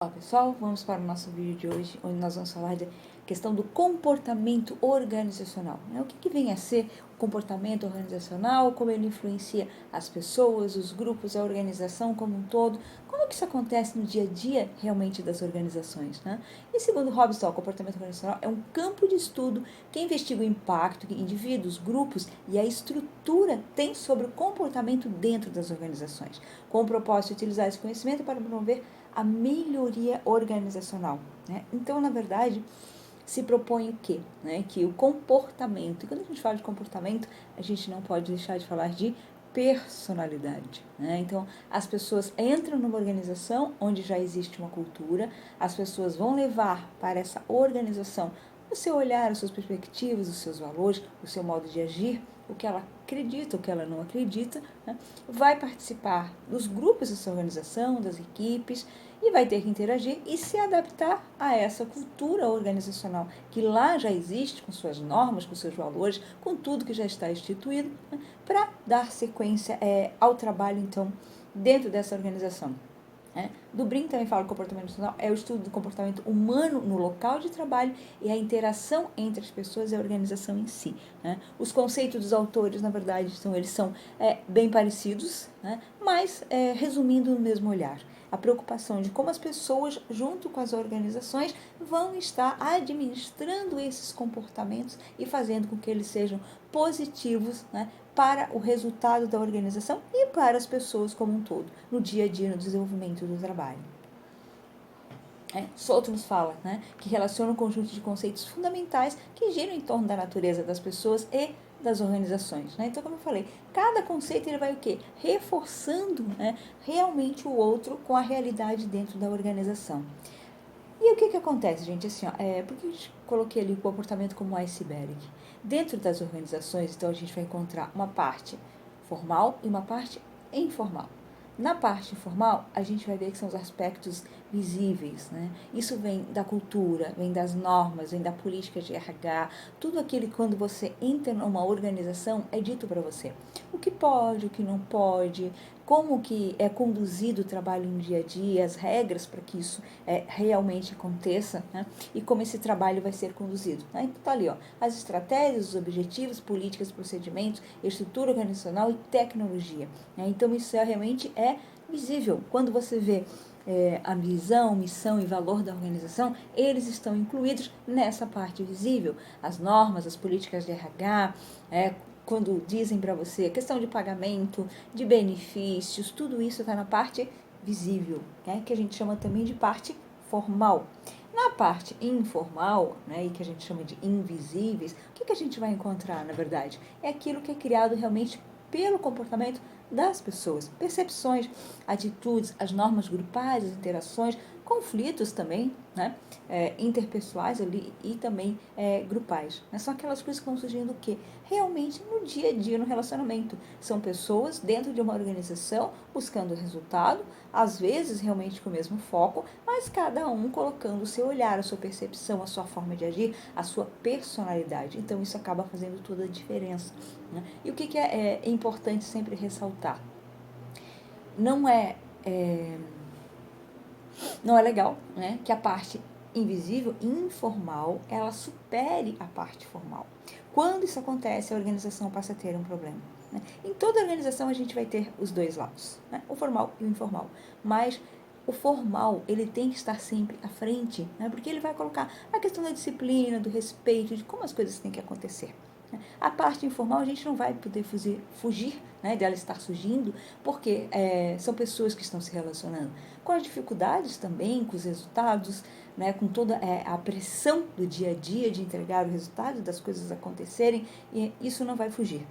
Olá pessoal, vamos para o nosso vídeo de hoje, onde nós vamos falar da questão do comportamento organizacional. O que vem a ser o comportamento organizacional, como ele influencia as pessoas, os grupos, a organização como um todo, como que isso acontece no dia a dia realmente das organizações. E segundo Hobsbawm, o comportamento organizacional é um campo de estudo que investiga o impacto que indivíduos, grupos e a estrutura têm sobre o comportamento dentro das organizações, com o propósito de utilizar esse conhecimento para promover a melhoria organizacional. Então, na verdade, se propõe o quê? Que o comportamento, e quando a gente fala de comportamento, a gente não pode deixar de falar de personalidade. Então, as pessoas entram numa organização onde já existe uma cultura, as pessoas vão levar para essa organização o seu olhar, as suas perspectivas, os seus valores, o seu modo de agir, o que ela acredita, o que ela não acredita, vai participar dos grupos dessa organização, das equipes, e vai ter que interagir e se adaptar a essa cultura organizacional que lá já existe, com suas normas, com seus valores, com tudo que já está instituído, para dar sequência ao trabalho, então, dentro dessa organização. Dubrin também fala que o comportamento emocional é o estudo do comportamento humano no local de trabalho e a interação entre as pessoas e a organização em si. Os conceitos dos autores, na verdade, eles são bem parecidos, mas resumindo no mesmo olhar. A preocupação de como as pessoas, junto com as organizações, vão estar administrando esses comportamentos e fazendo com que eles sejam positivos, para o resultado da organização e para as pessoas como um todo, no dia a dia, no desenvolvimento do trabalho. Souto nos fala que relaciona um conjunto de conceitos fundamentais que giram em torno da natureza das pessoas e das organizações. Então, como eu falei, cada conceito ele vai o quê? Reforçando realmente o outro com a realidade dentro da organização. E o que acontece, gente? Assim, por que eu coloquei ali o comportamento como iceberg? Dentro das organizações, então, a gente vai encontrar uma parte formal e uma parte informal. Na parte informal, a gente vai ver que são os aspectos visíveis, Isso vem da cultura, vem das normas, vem da política de RH, tudo aquilo que quando você entra numa organização é dito para você. O que pode, o que não pode, como que é conduzido o trabalho no dia a dia, as regras para que isso realmente aconteça, e como esse trabalho vai ser conduzido. Então tá ali, as estratégias, os objetivos, políticas, procedimentos, estrutura organizacional e tecnologia. Então isso realmente é visível. Quando você vê a visão, missão e valor da organização, eles estão incluídos nessa parte visível. As normas, as políticas de RH, quando dizem para você a questão de pagamento, de benefícios, tudo isso está na parte visível, que a gente chama também de parte formal. Na parte informal, e que a gente chama de invisíveis, o que a gente vai encontrar, na verdade? É aquilo que é criado realmente pelo comportamento das pessoas, percepções, atitudes, as normas grupais, as interações, conflitos também, interpessoais ali e também grupais. São aquelas coisas que vão surgindo o quê? Realmente no dia a dia, no relacionamento. São pessoas dentro de uma organização buscando resultado, às vezes realmente com o mesmo foco, mas cada um colocando o seu olhar, a sua percepção, a sua forma de agir, a sua personalidade. Então isso acaba fazendo toda a diferença. E o que é importante sempre ressaltar? Não é legal que a parte invisível, informal, ela supere a parte formal. Quando isso acontece, a organização passa a ter um problema. Em toda organização a gente vai ter os dois lados, o formal e o informal. Mas o formal, ele tem que estar sempre à frente, porque ele vai colocar a questão da disciplina, do respeito, de como as coisas têm que acontecer. A parte informal a gente não vai poder fugir dela estar surgindo, porque são pessoas que estão se relacionando com as dificuldades também, com os resultados, com toda a pressão do dia a dia de entregar o resultado, das coisas acontecerem, e isso não vai fugir.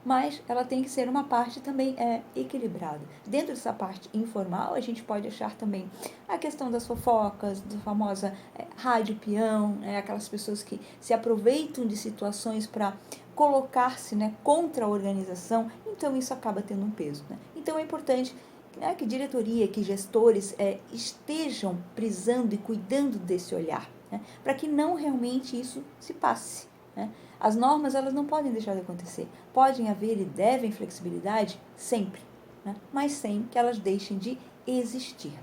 Mas ela tem que ser uma parte também equilibrada. Dentro dessa parte informal, a gente pode achar também a questão das fofocas, da famosa rádio peão, aquelas pessoas que se aproveitam de situações para colocar-se contra a organização, então isso acaba tendo um peso. Então é importante que diretoria, que gestores estejam prisando e cuidando desse olhar, para que não realmente isso se passe. As normas elas não podem deixar de acontecer. Podem haver e devem flexibilidade sempre, mas sem que elas deixem de existir.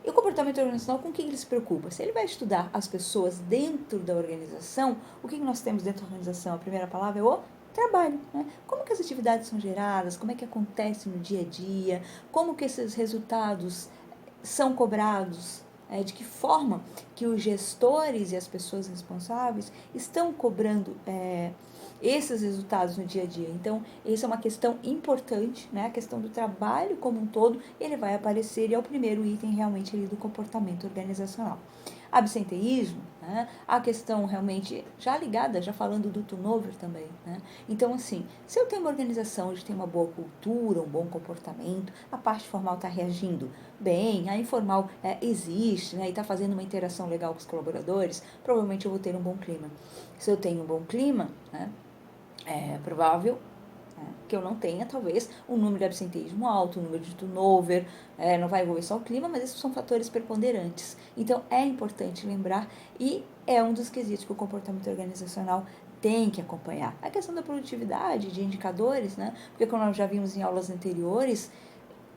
E o comportamento organizacional, com o que ele se preocupa? Se ele vai estudar as pessoas dentro da organização, o que nós temos dentro da organização? A primeira palavra é o trabalho, né? Como que as atividades são geradas, como é que acontece no dia a dia, como que esses resultados são cobrados, de que forma que os gestores e as pessoas responsáveis estão cobrando esses resultados no dia a dia. Então, essa é uma questão importante, né? A questão do trabalho como um todo, ele vai aparecer e é o primeiro item realmente ali do comportamento organizacional. Absenteísmo, né? A questão realmente já ligada, já falando do turnover também, né? Então, assim, se eu tenho uma organização onde tem uma boa cultura, um bom comportamento, a parte formal está reagindo bem, a informal existe, né? E está fazendo uma interação legal com os colaboradores, provavelmente eu vou ter um bom clima. Se eu tenho um bom clima, né? É provável que eu não tenha, talvez, um número de absenteísmo alto, um número de turnover, não vai envolver só o clima, mas esses são fatores preponderantes. Então, é importante lembrar e é um dos quesitos que o comportamento organizacional tem que acompanhar. A questão da produtividade, de indicadores, né? Porque como nós já vimos em aulas anteriores,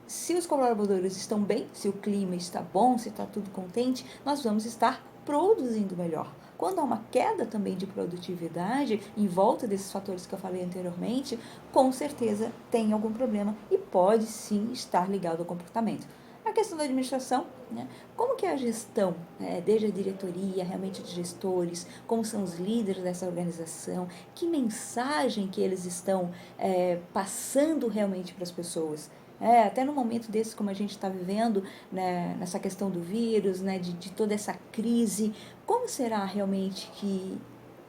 se os colaboradores estão bem, se o clima está bom, se está tudo contente, nós vamos estar produzindo melhor. Quando há uma queda também de produtividade em volta desses fatores que eu falei anteriormente, com certeza tem algum problema e pode sim estar ligado ao comportamento. A questão da administração, né? Como que é a gestão, desde a diretoria, realmente de gestores, como são os líderes dessa organização, que mensagem que eles estão passando realmente para as pessoas. Até no momento desse, como a gente está vivendo, né, nessa questão do vírus, né, de toda essa crise, como será realmente que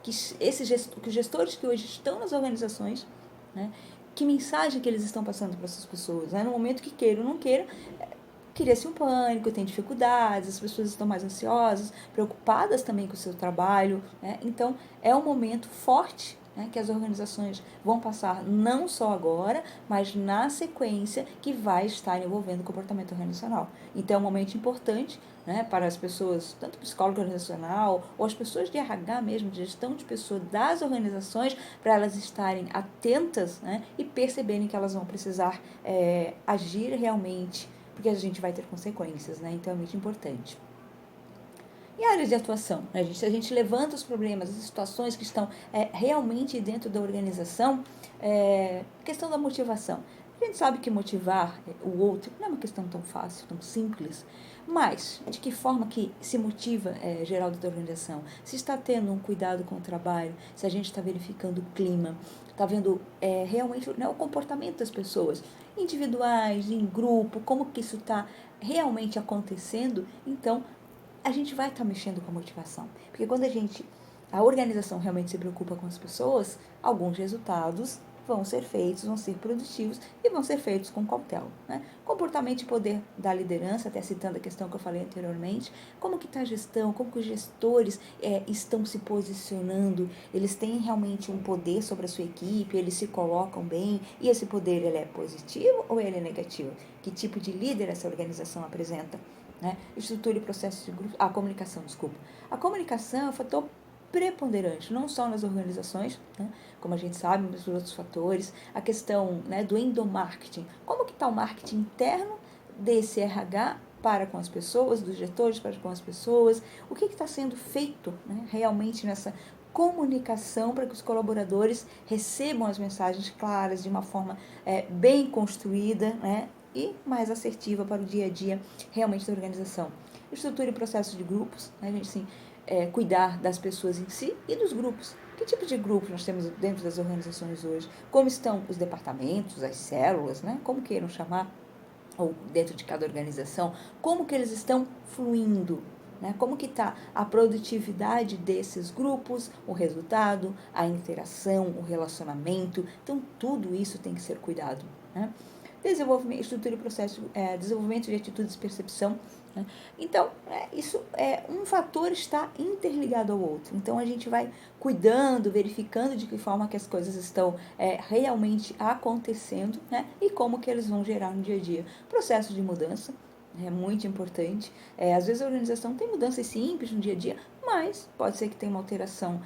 os gestores que hoje estão nas organizações, né, que mensagem que eles estão passando para essas pessoas? Né? No momento que queira ou não queira, cria-se um pânico, tem dificuldades, as pessoas estão mais ansiosas, preocupadas também com o seu trabalho. Né? Então, é um momento forte, né, que as organizações vão passar não só agora, mas na sequência que vai estar envolvendo o comportamento organizacional. Então, é um momento importante, né, para as pessoas, tanto psicólogo organizacional, ou as pessoas de RH mesmo, de gestão de pessoas das organizações, para elas estarem atentas, né, e perceberem que elas vão precisar agir realmente, porque a gente vai ter consequências, né? Então é muito importante. E a área de atuação? Né? A gente levanta os problemas, as situações que estão realmente dentro da organização, questão da motivação. A gente sabe que motivar o outro não é uma questão tão fácil, tão simples, mas de que forma que se motiva geral da organização? Se está tendo um cuidado com o trabalho, se a gente está verificando o clima, está vendo realmente, né, o comportamento das pessoas, individuais, em grupo, como que isso está realmente acontecendo, então a gente vai estar mexendo com a motivação. Porque quando a organização realmente se preocupa com as pessoas, alguns resultados vão ser feitos, vão ser produtivos e vão ser feitos com cautela. Né? Comportamento e poder da liderança, até citando a questão que eu falei anteriormente, como que está a gestão, como que os gestores estão se posicionando, eles têm realmente um poder sobre a sua equipe, eles se colocam bem, e esse poder ele é positivo ou ele é negativo? Que tipo de líder essa organização apresenta? Né? Estrutura e processo de grupo. A comunicação, desculpa. A comunicação é um fator preponderante, não só nas organizações, né, como a gente sabe, mas nos outros fatores. A questão, né, do endomarketing. Como que está o marketing interno desse RH para com as pessoas, dos gestores para com as pessoas? O que está sendo feito, né, realmente nessa comunicação para que os colaboradores recebam as mensagens claras, de uma forma bem construída, né, e mais assertiva para o dia a dia realmente da organização. Estrutura e processo de grupos, né, a gente assim, cuidar das pessoas em si e dos grupos. Que tipo de grupos nós temos dentro das organizações hoje? Como estão os departamentos, as células, né? Como queiram chamar, ou dentro de cada organização, como que eles estão fluindo? Né? Como que está a produtividade desses grupos, o resultado, a interação, o relacionamento? Então, tudo isso tem que ser cuidado. Né? Desenvolvimento, estrutura e processo, desenvolvimento de atitudes e percepção. Né? Então, isso um fator está interligado ao outro. Então, a gente vai cuidando, verificando de que forma que as coisas estão realmente acontecendo, né? E como que eles vão gerar no dia a dia. Processo de mudança é muito importante. Às vezes a organização tem mudanças simples no dia a dia, mas pode ser que tenha uma alteração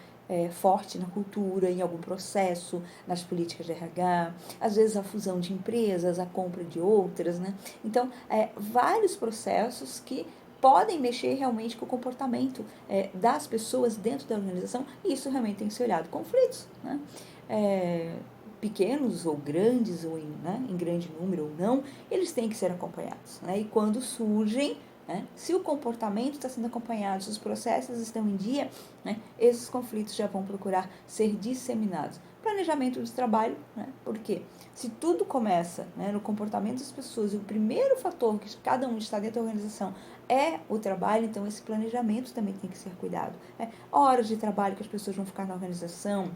forte na cultura, em algum processo, nas políticas de RH, às vezes a fusão de empresas, a compra de outras, né? Então, vários processos que podem mexer realmente com o comportamento das pessoas dentro da organização, e isso realmente tem que ser olhado. Conflitos, né? Pequenos ou grandes, ou em grande número ou não, eles têm que ser acompanhados, né? E quando surgem, né, se o comportamento está sendo acompanhado, se os processos estão em dia, né, esses conflitos já vão procurar ser disseminados. Planejamento de trabalho, né, porque se tudo começa, né, no comportamento das pessoas, e o primeiro fator que cada um está dentro da organização é o trabalho, então esse planejamento também tem que ser cuidado. Né? Horas de trabalho que as pessoas vão ficar na organização,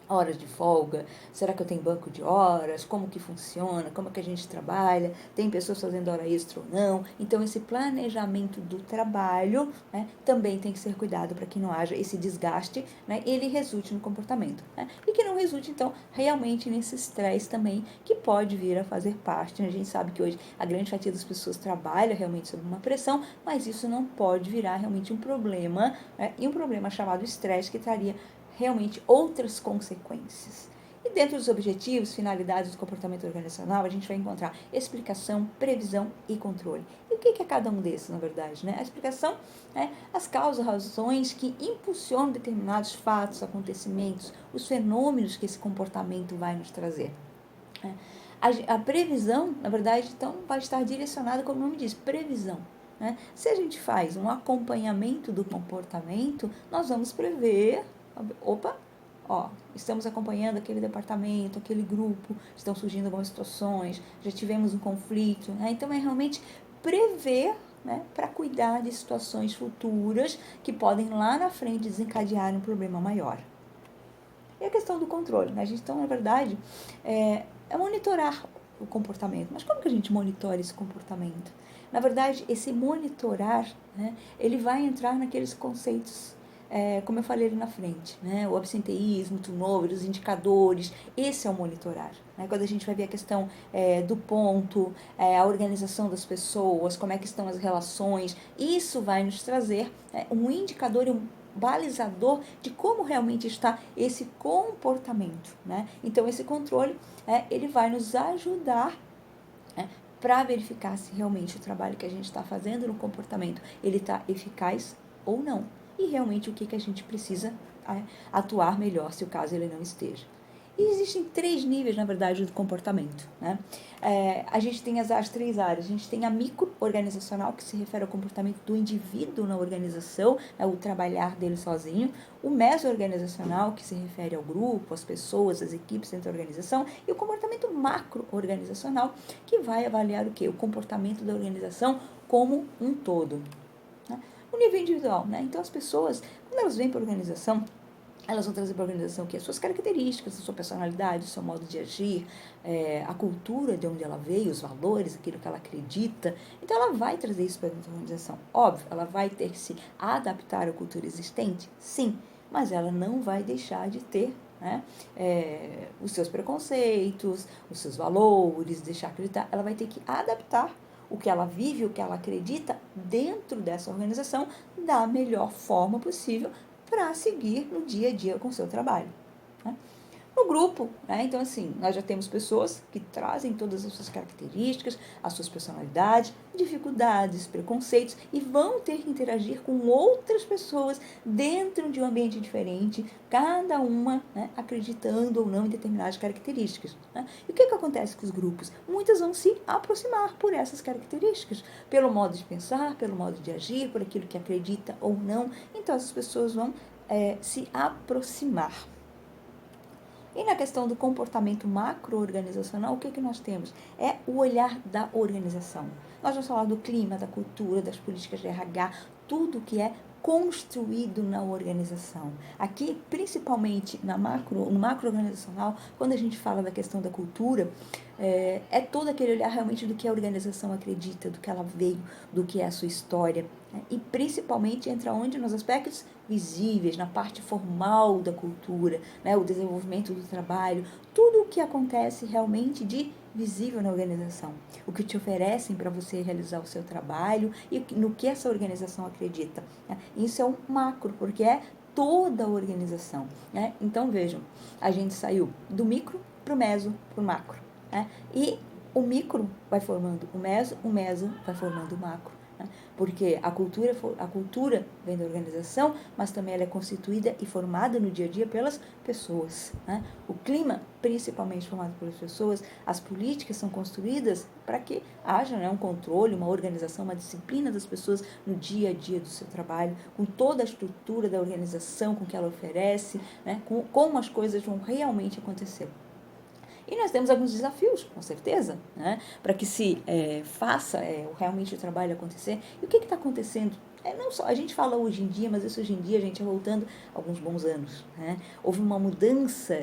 horas de folga, será que eu tenho banco de horas, como que funciona, como é que a gente trabalha, tem pessoas fazendo hora extra ou não, então esse planejamento do trabalho, né, também tem que ser cuidado para que não haja esse desgaste, né, ele resulte no comportamento, né, e que não resulte então realmente nesse estresse também, que pode vir a fazer parte, né, a gente sabe que hoje a grande fatia das pessoas trabalha realmente sob uma pressão, mas isso não pode virar realmente um problema, né, e um problema chamado estresse que traria realmente outras consequências. E dentro dos objetivos, finalidades do comportamento organizacional, a gente vai encontrar explicação, previsão e controle. E o que é cada um desses, na verdade? Né? A explicação é as causas, razões que impulsionam determinados fatos, acontecimentos, os fenômenos que esse comportamento vai nos trazer. A previsão, na verdade, então, vai estar direcionada, como o nome diz, previsão. Né? Se a gente faz um acompanhamento do comportamento, nós vamos prever, estamos acompanhando aquele departamento, aquele grupo, estão surgindo algumas situações, já tivemos um conflito, né? Então é realmente prever, né, para cuidar de situações futuras que podem lá na frente desencadear um problema maior. E a questão do controle, né? A gente, então, na verdade, é monitorar o comportamento. Mas como que a gente monitora esse comportamento? Na verdade, esse monitorar, né, ele vai entrar naqueles conceitos, como eu falei ali na frente, né, o absenteísmo, o turnover, os indicadores, esse é o monitorar. Né, quando a gente vai ver a questão do ponto, a organização das pessoas, como é que estão as relações, isso vai nos trazer um indicador e um balizador de como realmente está esse comportamento. Né? Então, esse controle, ele vai nos ajudar para verificar se realmente o trabalho que a gente está fazendo no comportamento, ele está eficaz ou não. E realmente o que a gente precisa atuar melhor se o caso ele não esteja. E existem 3 níveis, na verdade, do comportamento. Né? A gente tem as 3 áreas. A gente tem a micro-organizacional, que se refere ao comportamento do indivíduo na organização, o trabalhar dele sozinho. O meso-organizacional, que se refere ao grupo, às pessoas, às equipes dentro da organização. E o comportamento macro-organizacional, que vai avaliar o quê? O comportamento da organização como um todo. Né? O nível individual. Né? Então, as pessoas, quando elas vêm para a organização, elas vão trazer para a organização que as suas características, a sua personalidade, o seu modo de agir, a cultura de onde ela veio, os valores, aquilo que ela acredita. Então, ela vai trazer isso para dentro da organização. Óbvio, ela vai ter que se adaptar à cultura existente? Sim, mas ela não vai deixar de ter, né, os seus preconceitos, os seus valores, deixar acreditar. Ela vai ter que adaptar o que ela vive, o que ela acredita dentro dessa organização da melhor forma possível, para seguir no dia a dia com o seu trabalho. Né? No grupo, né? Então assim, nós já temos pessoas que trazem todas as suas características, as suas personalidades, dificuldades, preconceitos e vão ter que interagir com outras pessoas dentro de um ambiente diferente, cada uma, né, acreditando ou não em determinadas características. Né? E o que acontece com os grupos? Muitas vão se aproximar por essas características, pelo modo de pensar, pelo modo de agir, por aquilo que acredita ou não. Então essas pessoas vão se aproximar. E na questão do comportamento macro-organizacional, o que nós temos? É o olhar da organização. Nós vamos falar do clima, da cultura, das políticas de RH, tudo que é construído na organização. Aqui, principalmente no macro-organizacional, quando a gente fala da questão da cultura, é todo aquele olhar realmente do que a organização acredita, do que ela veio, do que é a sua história. E principalmente entra onde? Nos aspectos visíveis, na parte formal da cultura, né? O desenvolvimento do trabalho, tudo o que acontece realmente de visível na organização, o que te oferecem para você realizar o seu trabalho e no que essa organização acredita. Né? Isso é um macro, porque é toda a organização. Né? Então vejam, a gente saiu do micro para o meso, para o macro. Né? E o micro vai formando o meso vai formando o macro. né? Porque a cultura vem da organização, mas também ela é constituída e formada no dia a dia pelas pessoas, né? O clima, principalmente formado pelas pessoas, as políticas são construídas para que haja, né, um controle, uma organização, uma disciplina das pessoas no dia a dia do seu trabalho, com toda a estrutura da organização, com que ela oferece, né, com como as coisas vão realmente acontecer. E nós temos alguns desafios, com certeza, né, para que se faça realmente o trabalho acontecer. E o que está acontecendo? Não só, a gente fala hoje em dia, mas isso hoje em dia a gente é voltando alguns bons anos. Né? Houve uma mudança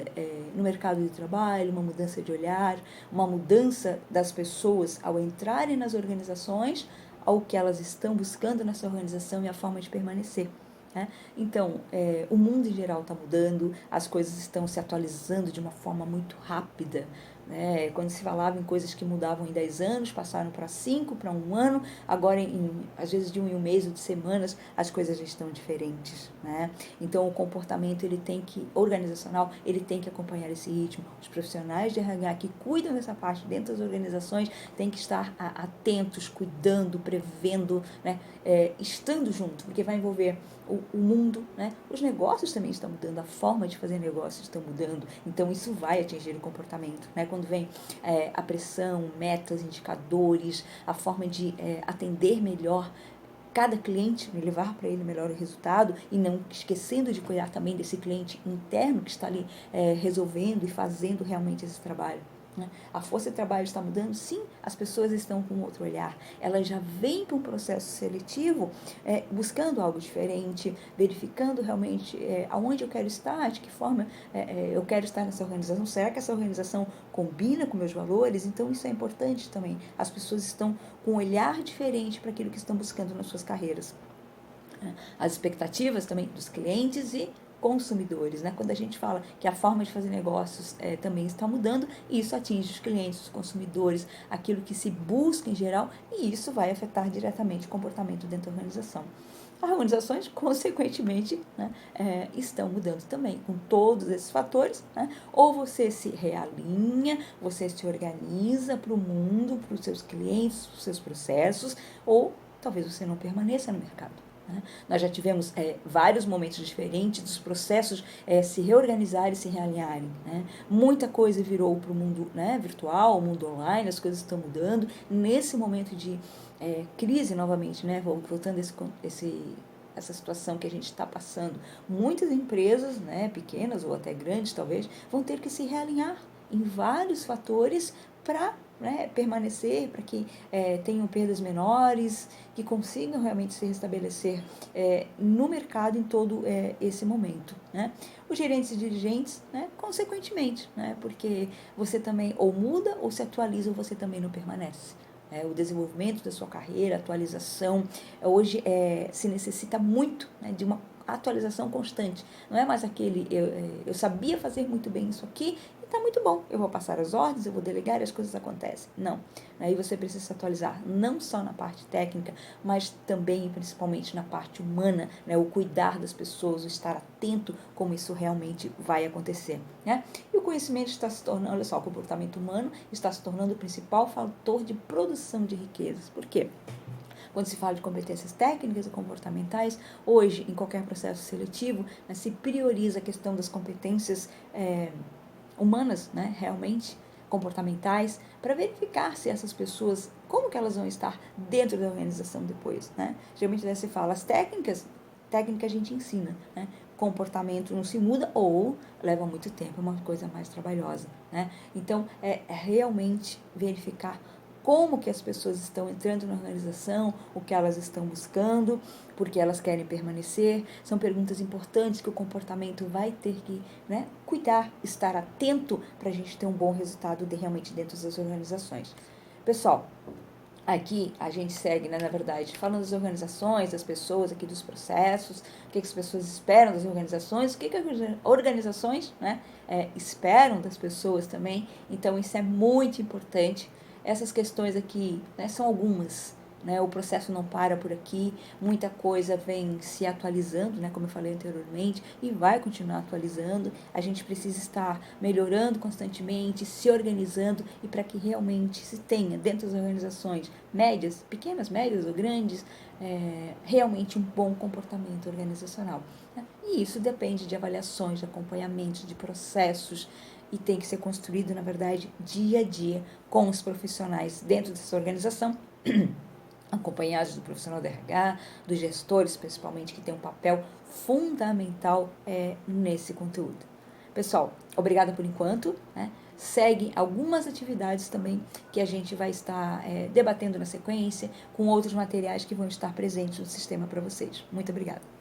no mercado de trabalho, uma mudança de olhar, uma mudança das pessoas ao entrarem nas organizações, ao que elas estão buscando nessa organização e a forma de permanecer. Né? Então, o mundo em geral está mudando, as coisas estão se atualizando de uma forma muito rápida. Né? Quando se falava em coisas que mudavam em 10 anos, passaram para 5, para 1 ano, agora, às vezes de 1 mês ou de semanas, as coisas já estão diferentes. Né? Então, o comportamento organizacional, ele tem que acompanhar esse ritmo. Os profissionais de RH que cuidam dessa parte dentro das organizações têm que estar atentos, cuidando, prevendo, né? Estando junto, porque vai envolver o mundo, né? Os negócios também estão mudando, a forma de fazer negócios está mudando, então isso vai atingir o comportamento. Né? Quando vem a pressão, metas, indicadores, a forma de atender melhor cada cliente, levar para ele melhor o resultado e não esquecendo de cuidar também desse cliente interno que está ali resolvendo e fazendo realmente esse trabalho. Né? A força de trabalho está mudando, sim, as pessoas estão com outro olhar, elas já vêm para um processo seletivo buscando algo diferente, verificando realmente aonde eu quero estar, de que forma eu quero estar nessa organização, será que essa organização combina com meus valores? Então isso é importante também, as pessoas estão com um olhar diferente para aquilo que estão buscando nas suas carreiras. As expectativas também dos clientes e consumidores, né? Quando a gente fala que a forma de fazer negócios também está mudando, isso atinge os clientes, os consumidores, aquilo que se busca em geral, e isso vai afetar diretamente o comportamento dentro da organização. As organizações, consequentemente, né, estão mudando também, com todos esses fatores. Né? Ou você se realinha, você se organiza para o mundo, para os seus clientes, para os seus processos, ou talvez você não permaneça no mercado. Nós já tivemos vários momentos diferentes dos processos se reorganizarem e se realinharem. Né? Muita coisa virou para o mundo virtual, o mundo online, as coisas estão mudando. Nesse momento de crise, novamente, né? Voltando essa situação que a gente está passando, muitas empresas, pequenas ou até grandes talvez, vão ter que se realinhar em vários fatores para permanecer, para que tenham perdas menores, que consigam realmente se restabelecer no mercado em todo esse momento. Né? Os gerentes e dirigentes, consequentemente, porque você também ou muda ou se atualiza ou você também não permanece. O desenvolvimento da sua carreira, a atualização, hoje se necessita muito de uma atualização constante. Não é mais aquele, eu sabia fazer muito bem isso aqui, está muito bom, eu vou passar as ordens, eu vou delegar e as coisas acontecem. Não, aí você precisa se atualizar, não só na parte técnica, mas também e principalmente na parte humana, o cuidar das pessoas, o estar atento como isso realmente vai acontecer. Né? E o conhecimento está se tornando, olha só, o comportamento humano está se tornando o principal fator de produção de riquezas. Por quê? Quando se fala de competências técnicas e comportamentais, hoje, em qualquer processo seletivo, se prioriza a questão das competências humanas, realmente, comportamentais, para verificar se essas pessoas, como que elas vão estar dentro da organização depois. Geralmente se fala as técnicas a gente ensina, comportamento não se muda ou leva muito tempo, é uma coisa mais trabalhosa. Então, é realmente verificar como que as pessoas estão entrando na organização, o que elas estão buscando, porque elas querem permanecer. São perguntas importantes que o comportamento vai ter que cuidar, estar atento para a gente ter um bom resultado realmente dentro das organizações. Pessoal, aqui a gente segue, na verdade, falando das organizações, das pessoas, aqui dos processos, o que as pessoas esperam das organizações, o que as organizações esperam das pessoas também. Então, isso é muito importante. Essas questões aqui são algumas né? O processo não para por aqui, muita coisa vem se atualizando, né? Como eu falei anteriormente, e vai continuar atualizando. A gente precisa estar melhorando constantemente, se organizando, e para que realmente se tenha dentro das organizações médias, pequenas, médias ou grandes, realmente um bom comportamento organizacional, né? E isso depende de avaliações, de acompanhamento, de processos, e tem que ser construído, na verdade, dia a dia com os profissionais dentro dessa organização, acompanhados do profissional da RH, dos gestores, principalmente, que tem um papel fundamental nesse conteúdo. Pessoal, obrigada por enquanto, né? Segue algumas atividades também que a gente vai estar debatendo na sequência, com outros materiais que vão estar presentes no sistema para vocês. Muito obrigada.